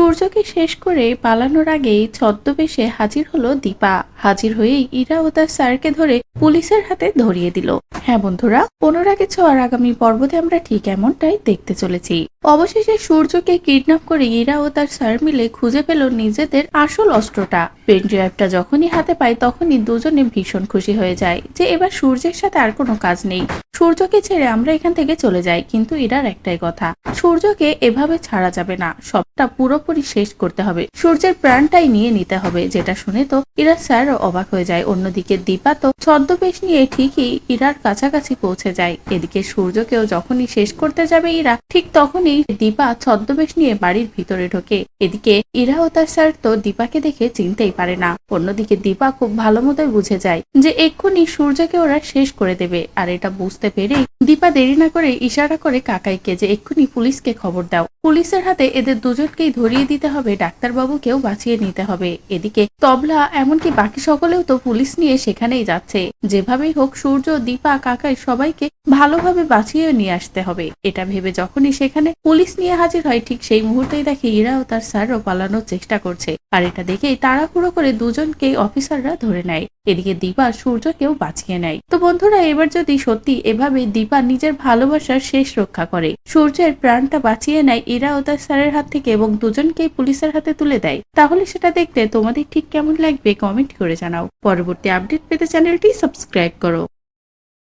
সূর্যকে শেষ করে পালানোর আগেই ছদ্মবেশে হাজির হলো দীপা। হাজির হয়েই ইরা ও তার স্যারকে ধরে পুলিশের হাতে ধরিয়ে দিল। হ্যাঁ বন্ধুরা, অনুরাগের ছোঁয়ার আগামী পর্বতে আমরা ঠিক এমনটাই দেখতে চলেছি। অবশেষে সূর্যকে কিডন্যাপ করে ইরা ও তার স্যার মিলে খুঁজে পেল নিজেদের আসল অস্ত্রটা। পেন ড্রাইভটা যখনই হাতে পায় তখনই দুজনে ভীষণ খুশি হয়ে যায় যে এবার সূর্যের সাথে আর কোনো কাজ নেই। সূর্যকে ছেড়ে আমরা এখান থেকে চলে যাই, কিন্তু ইরার একটাই কথা, সূর্যকে এভাবে ছাড়া যাবে না, সবটা পুরোপুরি শেষ করতে হবে, সূর্যের প্রাণটাই নিয়ে নিতে হবে। যেটা শুনে তো ইরার স্যারও অবাক হয়ে যায়। অন্যদিকে দীপা তো ছদ্মবেশ নিয়ে ঠিকই ইরার কাছাকাছি পৌঁছে যায়। এদিকে সূর্যকেও যখনই শেষ করতে যাবে ইরা, ঠিক তখনই দীপা ছদ্মবেশ নিয়ে বাড়ির ভিতরে ঢোকে। এদিকে ইরা ও তার স্যার তো দীপাকে দেখে চিনতেই পারে না। অন্যদিকে দীপা খুব ভালো মতোই বুঝে যায় যে এক্ষুনি সূর্যকে ওরা শেষ করে দেবে। আর এটা বুঝতে পেরেই দীপা দেরি না করে ইশারা করে কাকাইকে যে এক্ষুনি পুলিশকে খবর দাও। পুলিশের হাতে এদের দুজনকেই ধরিয়ে দিতে হবে, ডাক্তারবাবুকেও বাঁচিয়ে নিতে হবে। এদিকে তবলা এমনকি বাকি সকলেও তো পুলিশ নিয়ে সেখানেই যাচ্ছে। যেভাবেই হোক সূর্য, দীপা, কাকাই সবাইকে ভালোভাবে বাঁচিয়ে নিয়ে আসতে হবে। এটা ভেবে যখনই সেখানে পুলিশ নিয়ে হাজির হয়, ঠিক সেই মুহূর্তেই দেখে ইরা ও তার স্যারও পালানোর চেষ্টা করছে। আর এটা দেখেই তাড়াহুড়ো করে দুজনকেই অফিসাররা ধরে নেয়। এদিকে দীপা সূর্যকেও বাঁচিয়ে নেয়। তো বন্ধুরা, এবার যদি সত্যি এভাবে দীপা নিজের ভালোবাসার শেষ রক্ষা করে, সূর্যের প্রাণটা বাঁচিয়ে নেয় ইরা ও তার স্যারের হাত থেকে এবং দুজনকেই পুলিশের হাতে তুলে দেয়, তাহলে সেটা দেখতে তোমাদের ঠিক কেমন লাগবে কমেন্ট করে জানাও। পরবর্তী আপডেট পেতে চ্যানেলটি সাবস্ক্রাইব করো।